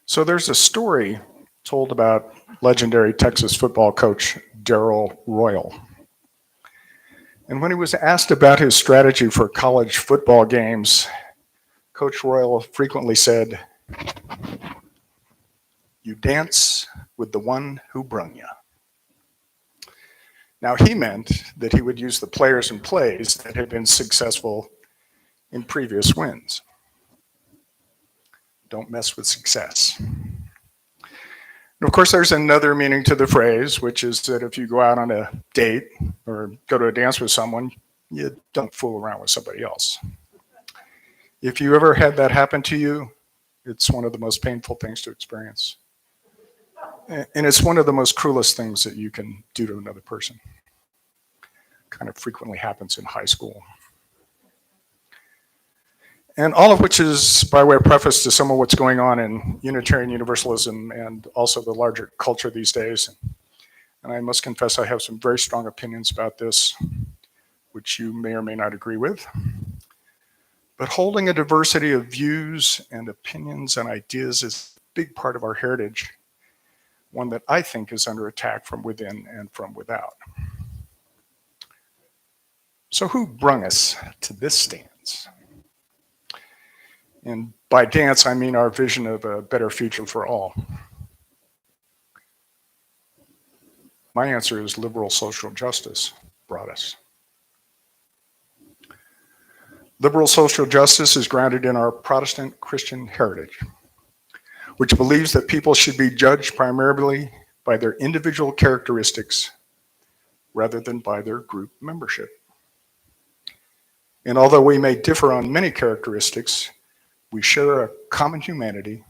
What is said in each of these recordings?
So there's a story told about legendary Texas football coach Darrell Royal. And when he was asked about his strategy for college football games, Coach Royal frequently said, "You dance with the one who brung you." Now he meant that he would use the players and plays that had been successful in previous wins. Don't mess with success. And of course, there's another meaning to the phrase, which is that if you go out on a date or go to a dance with someone, you don't fool around with somebody else. If you ever had that happen to you, it's one of the most painful things to experience. And it's one of the most cruelest things that you can do to another person. Kind of frequently happens in high school. And all of which is by way of preface to some of what's going on in Unitarian Universalism and also the larger culture these days. And I must confess I have some very strong opinions about this, which you may or may not agree with. But holding a diversity of views and opinions and ideas is a big part of our heritage, one that I think is under attack from within and from without. So who brung us to this stance? And by dance, I mean our vision of a better future for all. My answer is liberal social justice brought us. Liberal social justice is grounded in our Protestant Christian heritage, which believes that people should be judged primarily by their individual characteristics rather than by their group membership. And although we may differ on many characteristics, we share a common humanity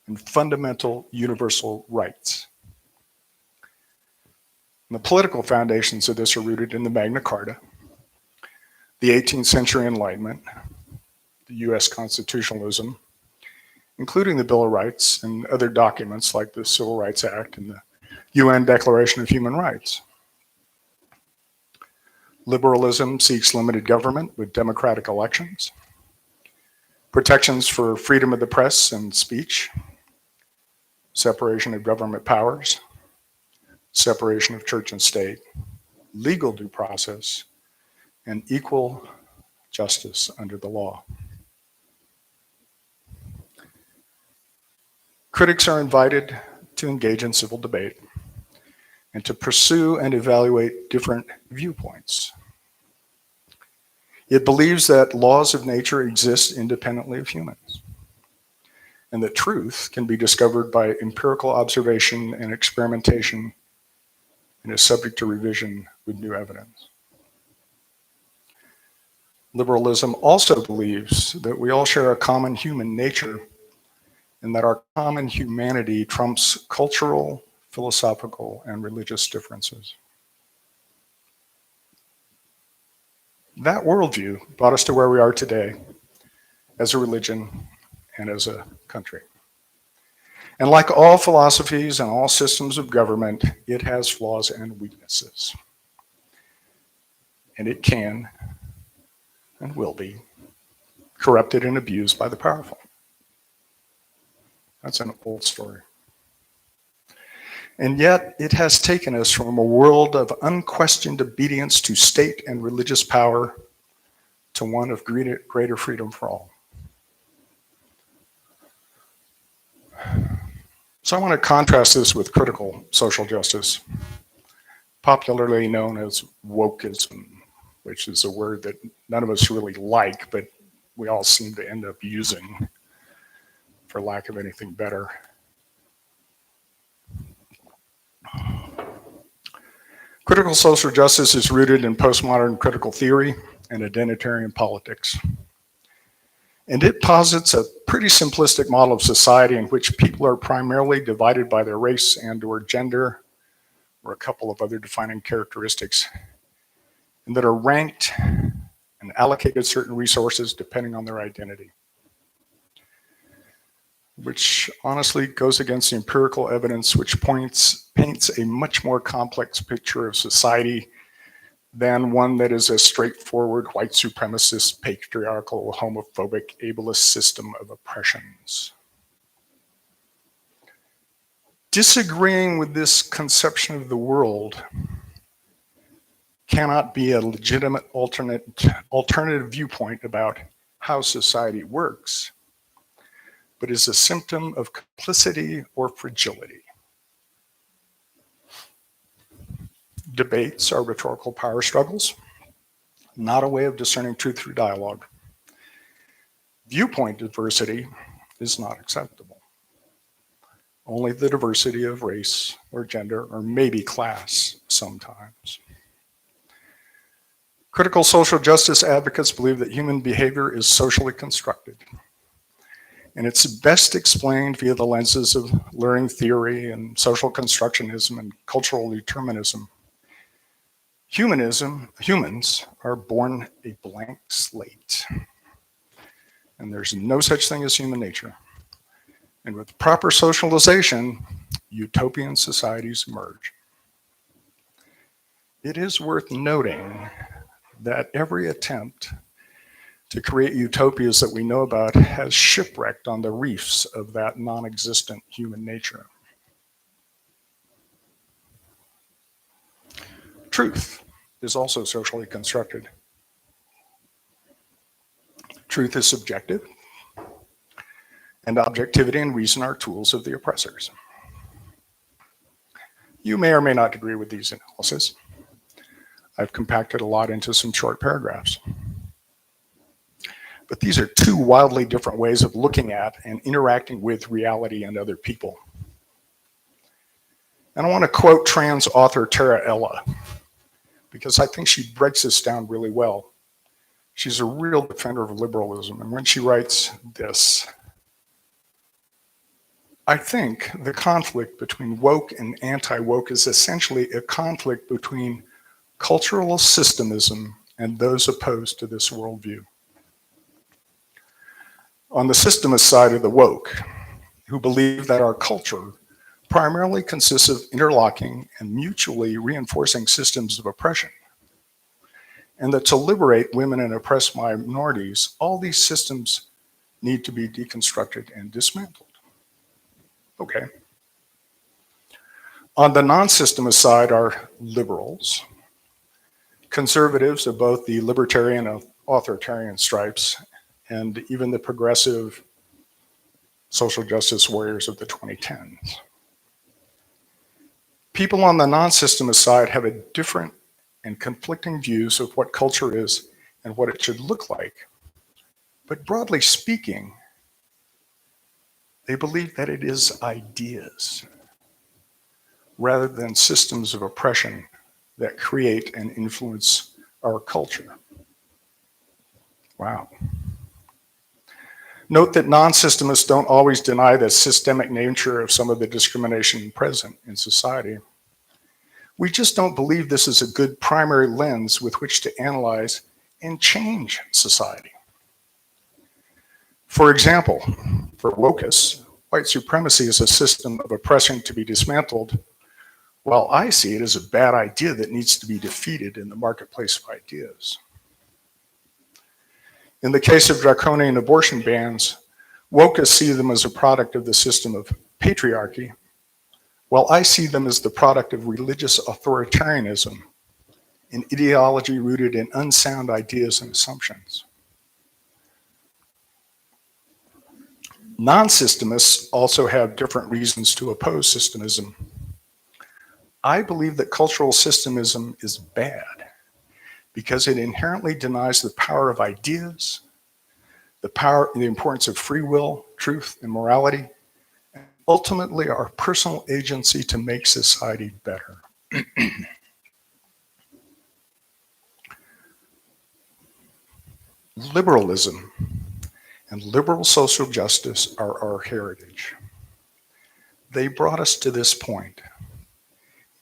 and fundamental universal rights. And the political foundations of this are rooted in the Magna Carta, the 18th century Enlightenment, the US constitutionalism, including the Bill of Rights and other documents like the Civil Rights Act and the UN Declaration of Human Rights. Liberalism seeks limited government with democratic elections, protections for freedom of the press and speech, separation of government powers, separation of church and state, legal due process, and equal justice under the law. Critics are invited to engage in civil debate and to pursue and evaluate different viewpoints. It believes that laws of nature exist independently of humans, and that truth can be discovered by empirical observation and experimentation and is subject to revision with new evidence. Liberalism also believes that we all share a common human nature and that our common humanity trumps cultural, philosophical, and religious differences. That worldview brought us to where we are today as a religion and as a country. And like all philosophies and all systems of government, it has flaws and weaknesses. And it can and will be corrupted and abused by the powerful. That's an old story. And yet it has taken us from a world of unquestioned obedience to state and religious power to one of greater freedom for all. So I want to contrast this with critical social justice, popularly known as wokeism, which is a word that none of us really like, but we all seem to end up using for lack of anything better. Critical social justice is rooted in postmodern critical theory and identitarian politics. And it posits a pretty simplistic model of society in which people are primarily divided by their race and/or gender, or a couple of other defining characteristics, and that are ranked and allocated certain resources depending on their identity, which honestly goes against the empirical evidence which paints a much more complex picture of society than one that is a straightforward white supremacist, patriarchal, homophobic, ableist system of oppressions. Disagreeing with this conception of the world cannot be a legitimate alternative viewpoint about how society works, but is a symptom of complicity or fragility. Debates are rhetorical power struggles, not a way of discerning truth through dialogue. Viewpoint diversity is not acceptable. Only the diversity of race or gender or maybe class sometimes. Critical social justice advocates believe that human behavior is socially constructed, and it's best explained via the lenses of learning theory and social constructionism and cultural determinism. Humans are born a blank slate, and there's no such thing as human nature. And with proper socialization, utopian societies emerge. It is worth noting that every attempt to create utopias that we know about has shipwrecked on the reefs of that non-existent human nature. Truth is also socially constructed. Truth is subjective, and objectivity and reason are tools of the oppressors. You may or may not agree with these analyses. I've compacted a lot into some short paragraphs. But these are two wildly different ways of looking at and interacting with reality and other people. And I want to quote trans author Tara Ella, because I think she breaks this down really well. She's a real defender of liberalism, and when she writes this, I think the conflict between woke and anti-woke is essentially a conflict between cultural systemism and those opposed to this worldview. On the systemist side of the woke, who believe that our culture primarily consists of interlocking and mutually reinforcing systems of oppression, and that to liberate women and oppressed minorities, all these systems need to be deconstructed and dismantled. Okay. On the non-systemist side are liberals, conservatives of both the libertarian and authoritarian stripes, and even the progressive social justice warriors of the 2010s. People on the non-systemist side have a different and conflicting views of what culture is and what it should look like. But broadly speaking, they believe that it is ideas rather than systems of oppression that create and influence our culture. Wow. Note that non-systemists don't always deny the systemic nature of some of the discrimination present in society. We just don't believe this is a good primary lens with which to analyze and change society. For example, for wokists, white supremacy is a system of oppression to be dismantled, while I see it as a bad idea that needs to be defeated in the marketplace of ideas. In the case of draconian abortion bans, wokists see them as a product of the system of patriarchy, while I see them as the product of religious authoritarianism, an ideology rooted in unsound ideas and assumptions. Non-systemists also have different reasons to oppose systemism. I believe that cultural systemism is bad because it inherently denies the power of ideas, the importance of free will, truth, and morality, and ultimately our personal agency to make society better. Liberalism and liberal social justice are our heritage. They brought us to this point.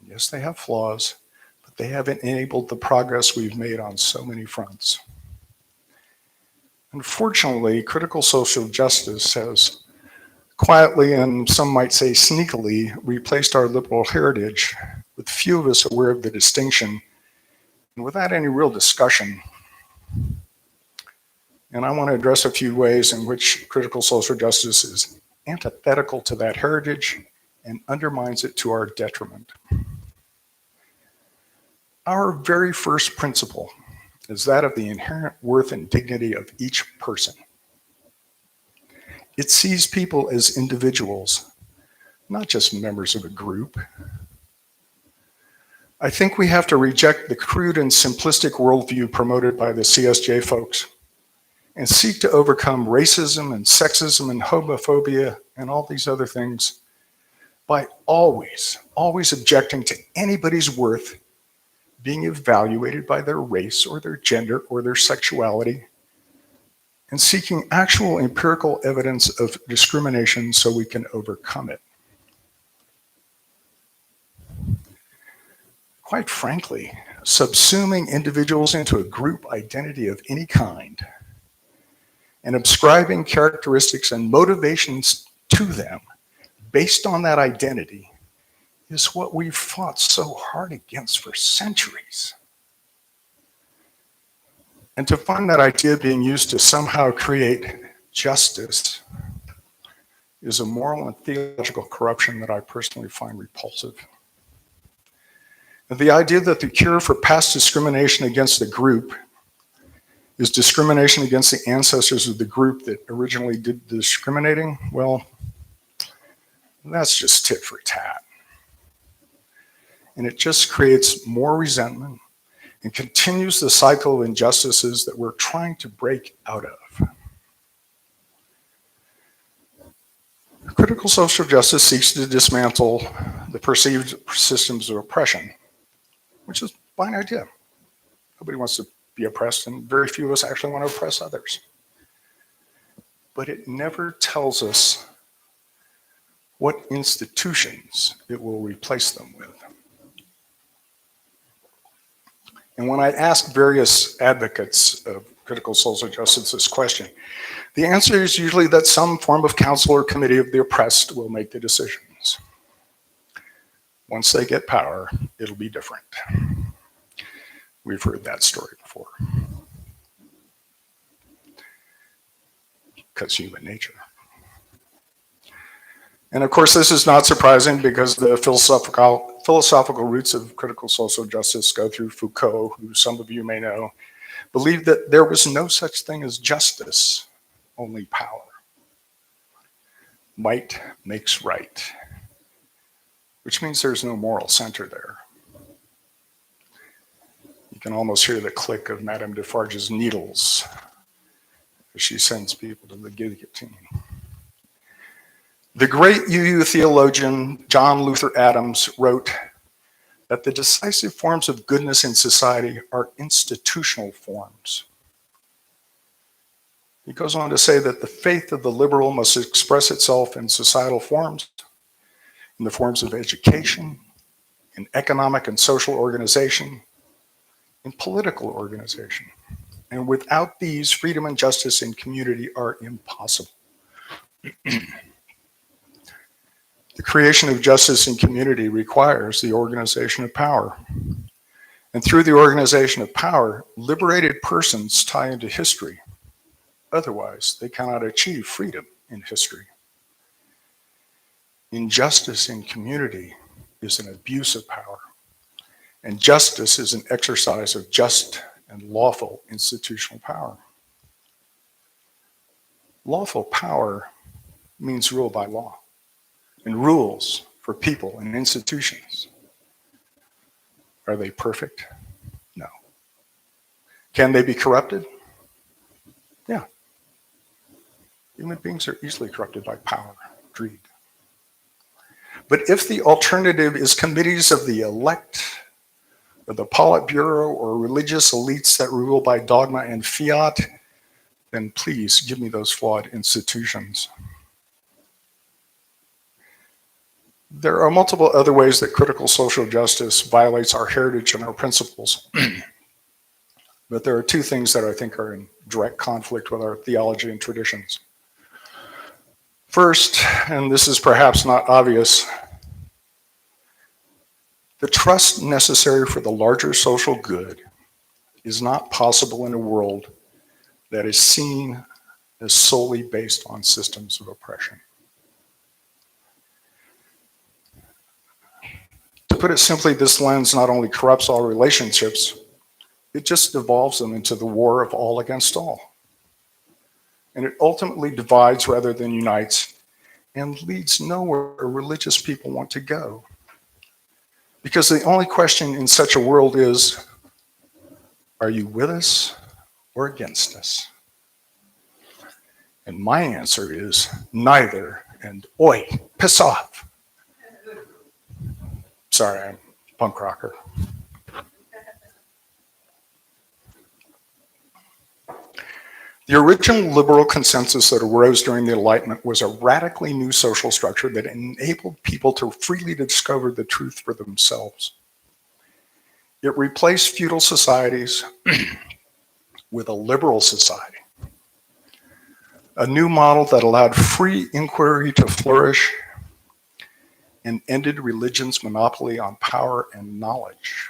Yes, they have flaws, but they have enabled the progress we've made on so many fronts. Unfortunately, critical social justice has quietly, and some might say sneakily, replaced our liberal heritage, with few of us aware of the distinction, and without any real discussion. And I want to address a few ways in which critical social justice is antithetical to that heritage and undermines it to our detriment. Our very first principle is that of the inherent worth and dignity of each person. It sees people as individuals, not just members of a group. I think we have to reject the crude and simplistic worldview promoted by the CSJ folks and seek to overcome racism and sexism and homophobia and all these other things by always objecting to anybody's worth being evaluated by their race or their gender or their sexuality, and seeking actual empirical evidence of discrimination so we can overcome it. Quite frankly, subsuming individuals into a group identity of any kind and ascribing characteristics and motivations to them based on that identity is what we've fought so hard against for centuries. And to find that idea being used to somehow create justice is a moral and theological corruption that I personally find repulsive. And the idea that the cure for past discrimination against the group is discrimination against the ancestors of the group that originally did the discriminating, well, that's just tit for tat. And it just creates more resentment and continues the cycle of injustices that we're trying to break out of. Critical social justice seeks to dismantle the perceived systems of oppression, which is a fine idea. Nobody wants to be oppressed, and very few of us actually want to oppress others. But it never tells us what institutions it will replace them with. And when I ask various advocates of critical social justice this question, the answer is usually that some form of council or committee of the oppressed will make the decisions. Once they get power, it'll be different. We've heard that story before. Because human nature. And of course, this is not surprising because the philosophical roots of critical social justice go through Foucault, who some of you may know, believed that there was no such thing as justice, only power. Might makes right, which means there's no moral center there. You can almost hear the click of Madame Defarge's needles as she sends people to the guillotine. The great UU theologian John Luther Adams wrote that the decisive forms of goodness in society are institutional forms. He goes on to say that the faith of the liberal must express itself in societal forms, in the forms of education, in economic and social organization, in political organization. And without these, freedom and justice in community are impossible. The creation of justice in community requires the organization of power. And through the organization of power, liberated persons tie into history. Otherwise, they cannot achieve freedom in history. Injustice in community is an abuse of power. And justice is an exercise of just and lawful institutional power. Lawful power means rule by law. And rules for people and institutions. Are they perfect? No. Can they be corrupted? Yeah. Human beings are easily corrupted by power, greed. But if the alternative is committees of the elect, or the Politburo, or religious elites that rule by dogma and fiat, then please give me those flawed institutions. There are multiple other ways that critical social justice violates our heritage and our principles. But there are two things that I think are in direct conflict with our theology and traditions. First, and this is perhaps not obvious, the trust necessary for the larger social good is not possible in a world that is seen as solely based on systems of oppression. To put it simply, this lens not only corrupts all relationships, it just devolves them into the war of all against all. And it ultimately divides rather than unites and leads nowhere religious people want to go. Because the only question in such a world is, are you with us or against us? And my answer is neither, and oi, piss off. Sorry, I'm a punk rocker. The original liberal consensus that arose during the Enlightenment was a radically new social structure that enabled people to freely discover the truth for themselves. It replaced feudal societies with a liberal society, a new model that allowed free inquiry to flourish and ended religion's monopoly on power and knowledge.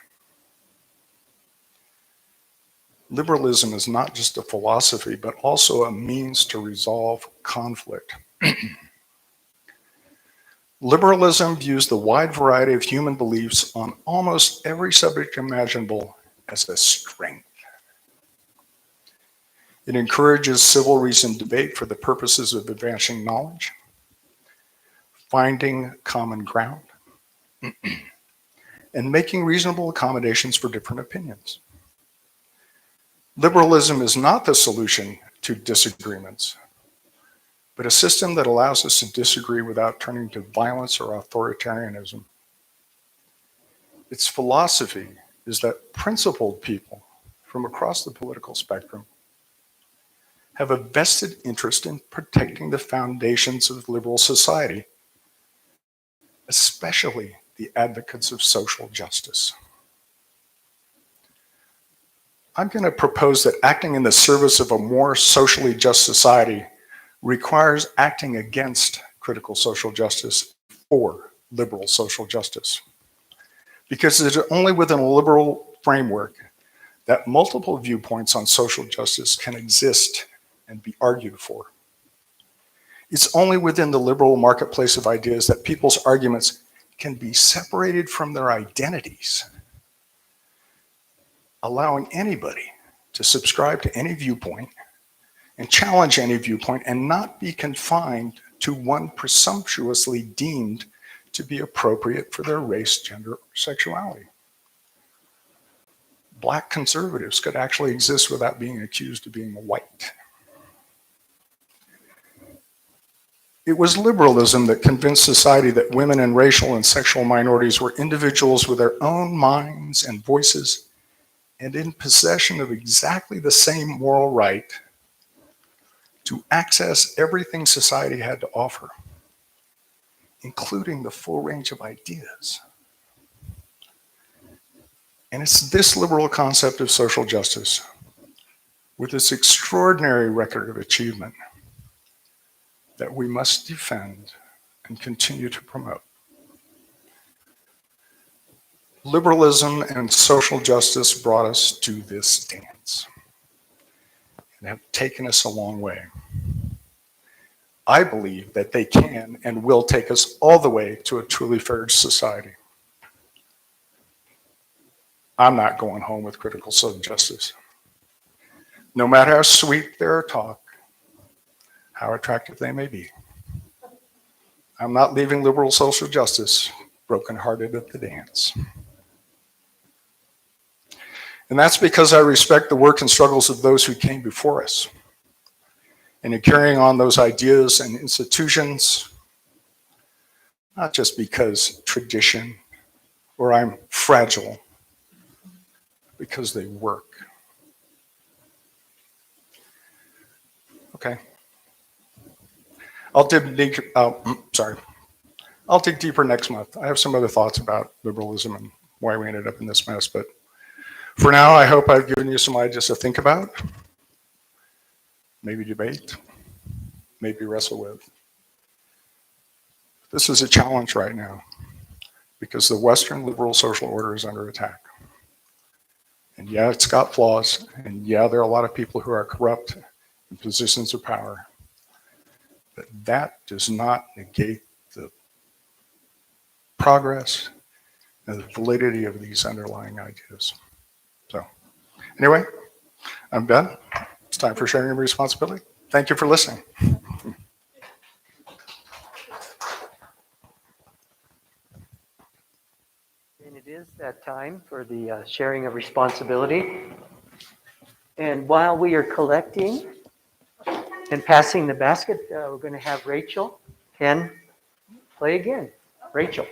Liberalism is not just a philosophy, but also a means to resolve conflict. Liberalism views the wide variety of human beliefs on almost every subject imaginable as a strength. It encourages civil reasoned debate for the purposes of advancing knowledge, finding common ground, and making reasonable accommodations for different opinions. Liberalism is not the solution to disagreements, but a system that allows us to disagree without turning to violence or authoritarianism. Its philosophy is that principled people from across the political spectrum have a vested interest in protecting the foundations of liberal society, especially the advocates of social justice. I'm going to propose that acting in the service of a more socially just society requires acting against critical social justice for liberal social justice. Because it is only within a liberal framework that multiple viewpoints on social justice can exist and be argued for. It's only within the liberal marketplace of ideas that people's arguments can be separated from their identities, allowing anybody to subscribe to any viewpoint and challenge any viewpoint and not be confined to one presumptuously deemed to be appropriate for their race, gender, or sexuality. Black conservatives could actually exist without being accused of being white. It was liberalism that convinced society that women and racial and sexual minorities were individuals with their own minds and voices and in possession of exactly the same moral right to access everything society had to offer, including the full range of ideas. And it's this liberal concept of social justice, with its extraordinary record of achievement, that we must defend and continue to promote. Liberalism and social justice brought us to this dance and have taken us a long way. I believe that they can and will take us all the way to a truly fair society. I'm not going home with critical social justice. No matter how sweet their talk, how attractive they may be. I'm not leaving liberal social justice brokenhearted at the dance. And that's because I respect the work and struggles of those who came before us. And in carrying on those ideas and institutions, not just because tradition or I'm fragile, because they work. Okay. I'll dig deeper next month. I have some other thoughts about liberalism and why we ended up in this mess, but for now, I hope I've given you some ideas to think about, maybe debate, maybe wrestle with. This is a challenge right now because the Western liberal social order is under attack. And yeah, it's got flaws, and yeah, there are a lot of people who are corrupt in positions of power, but that does not negate the progress and the validity of these underlying ideas. So anyway, I'm Ben. It's time for sharing responsibility. Thank you for listening. And it is that time for the sharing of responsibility. And while we are collecting and passing the basket, we're going to have Rachel, Ken, play again. Rachel.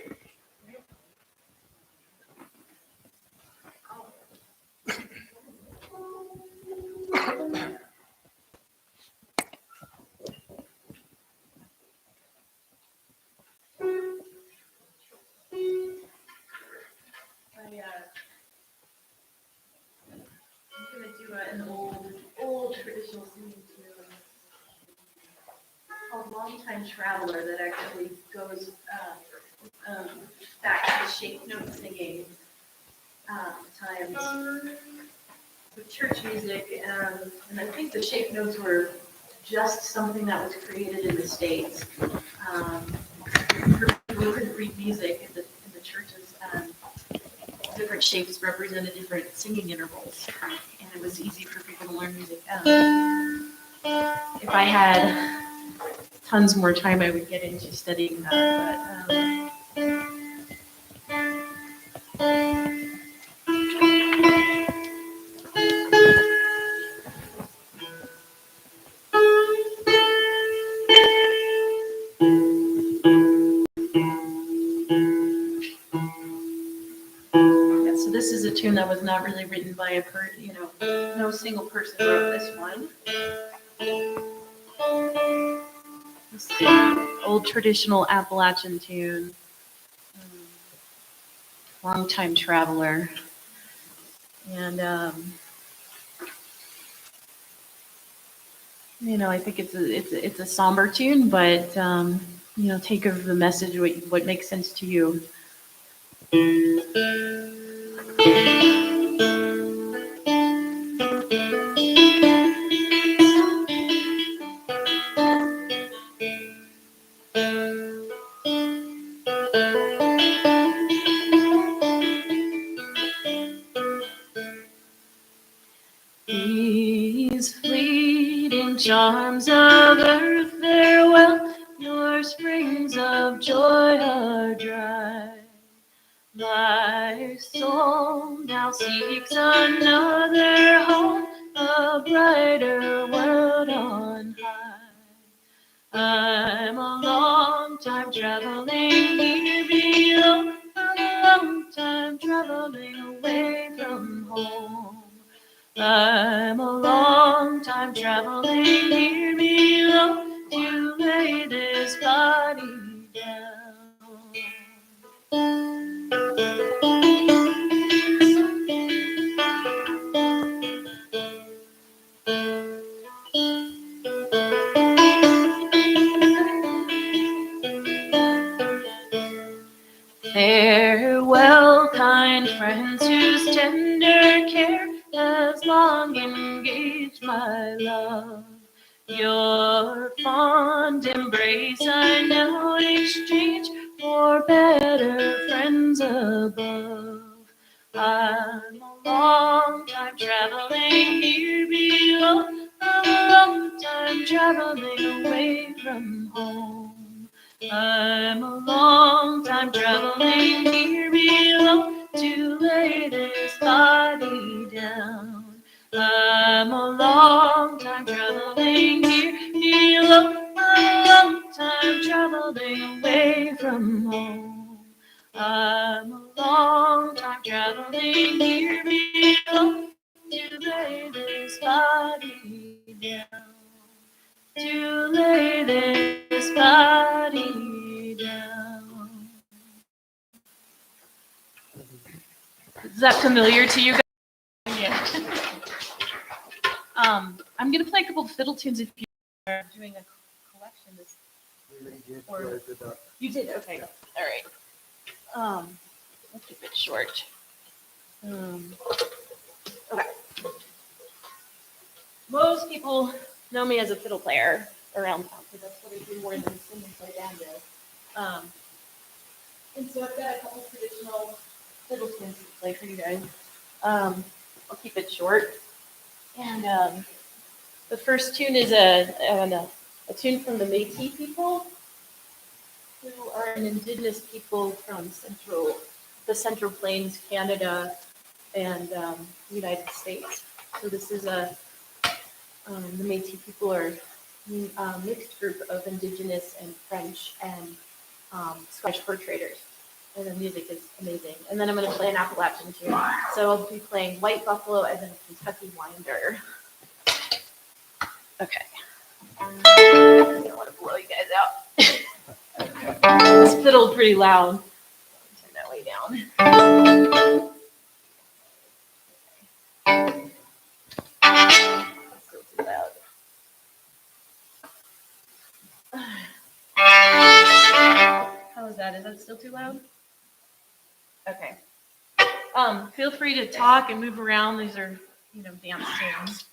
I'm going to do an old traditional singing tune called Long-Time Traveler that actually goes back to the shape note singing times with church music. And I think the shape notes were just something that was created in the States. For people who couldn't read music in the churches, different shapes represented different singing intervals, and it was easy for people to learn music. If I had tons more time, I would get into studying that. So this is a tune that was not really written by no single person wrote this one. This is an old traditional Appalachian tune, Long-Time Traveler. And, I think it's a somber tune, but, take of the message, what makes sense to you. These fleeting charms of earth farewell, your springs of joy are dry. My soul now seeks another home, a brighter world on high. I'm a long time traveling here below, a long time traveling away from home. I'm a long time traveling here below to lay this body down. Farewell, kind friends whose tender care has long engaged my love. Your fond embrace I now exchange for better friends above. I'm a long time traveling here below, a long time traveling away from home. I'm a long time traveling here below to lay this body down. I'm a long time traveling here below, a long time traveling away from home. I'm a long time traveling here below to lay this body down. To lay this body down. Is that familiar to you guys? Yeah. I'm going to play a couple of fiddle tunes if you are doing a collection. You did? Okay. All right. Let's keep it short. Okay. Most people know me as a fiddle player around town because that's what I do more than sing and play banjo. And so I've got a couple traditional little tunes to play for you guys. I'll keep it short. And the first tune is a tune from the Métis people, who are an indigenous people from the Central Plains, Canada, and the United States. So this is the Métis people are a mixed group of indigenous and French and Scottish fur traders. And the music is amazing. And then I'm going to play an Appalachian tune. So I'll be playing White Buffalo and then a Kentucky Winder. Okay. I don't want to blow you guys out. It's fiddle pretty loud. Turn that way down. It's still too loud. How is that? Is that still too loud? Okay. Feel free to talk and move around. These are, dance tunes.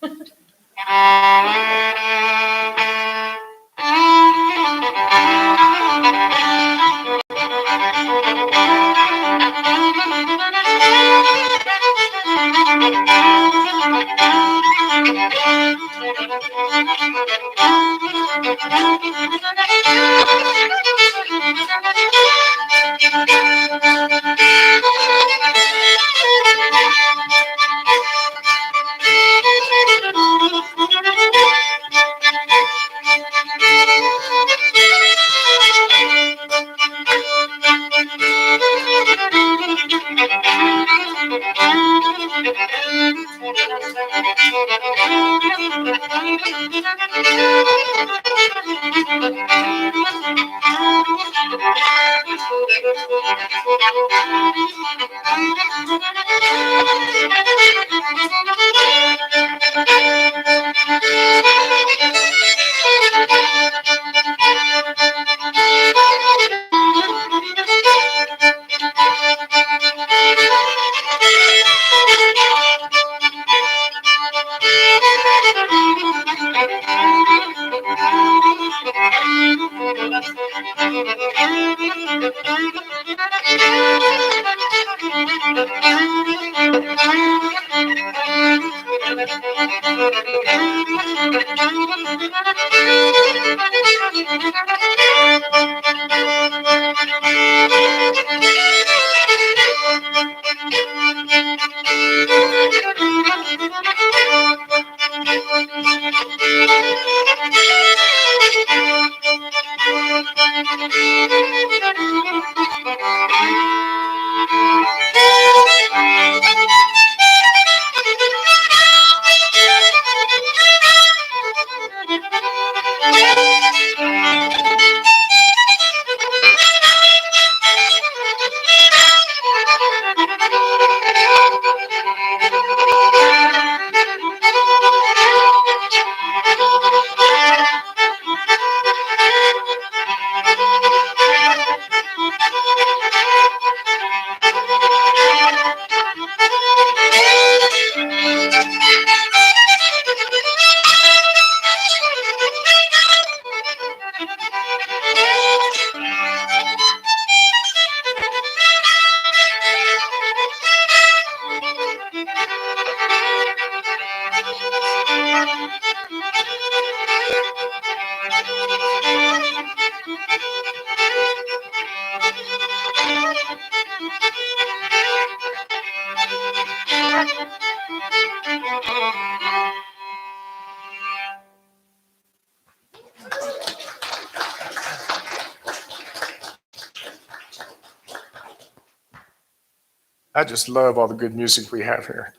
I just love all the good music we have here.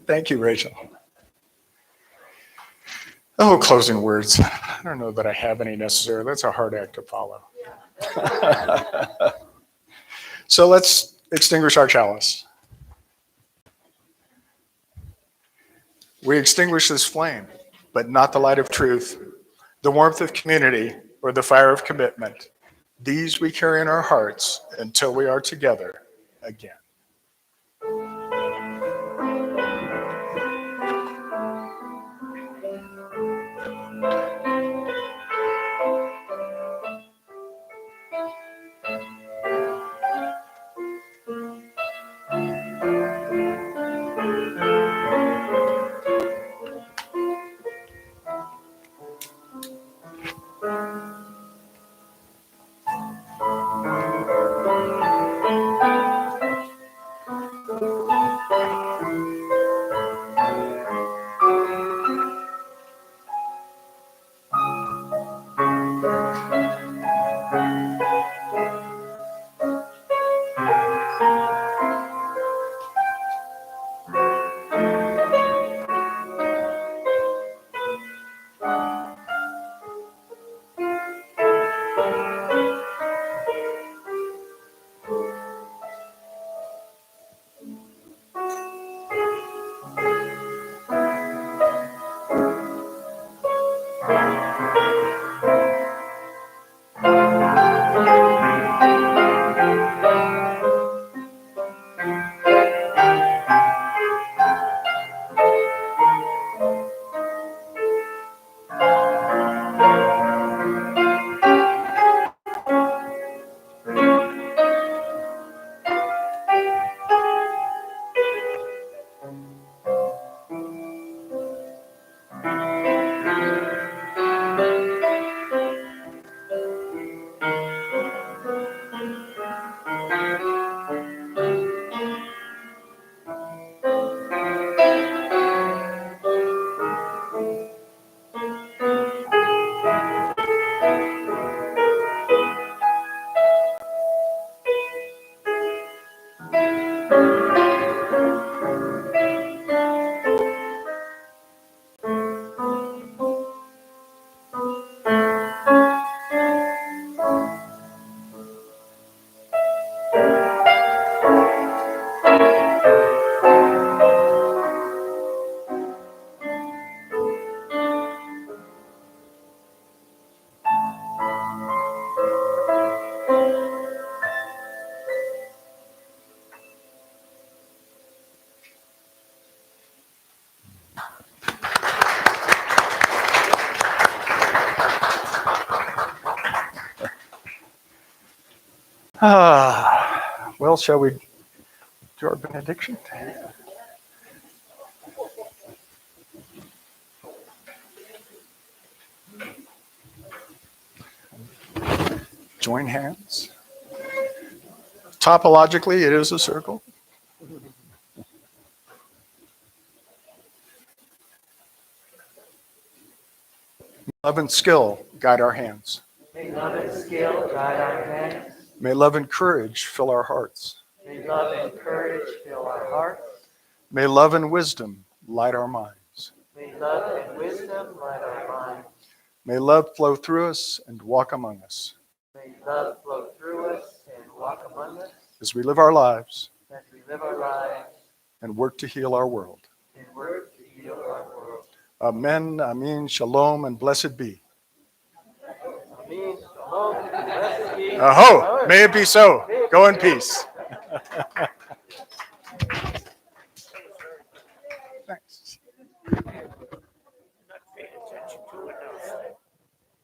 Thank you, Rachel. Oh, closing words. I don't know that I have any necessarily. That's a hard act to follow. So let's extinguish our chalice. We extinguish this flame, but not the light of truth, the warmth of community, or the fire of commitment. These we carry in our hearts until we are together again. Well, shall we do our benediction? Join hands. Topologically, it is a circle. Love and skill guide our hands. May love and skill guide our hands. May love and courage fill our hearts. May love and courage fill our hearts. May love and wisdom light our minds. May love and wisdom light our minds. May love flow through us and walk among us May love flow through us and walk among us as we live our lives as we live our lives and work to heal our world. and work to heal our world. Amen, amen, shalom, and blessed be. Amen. Shalom. Blessed be. Aho, may it be so. Go in peace.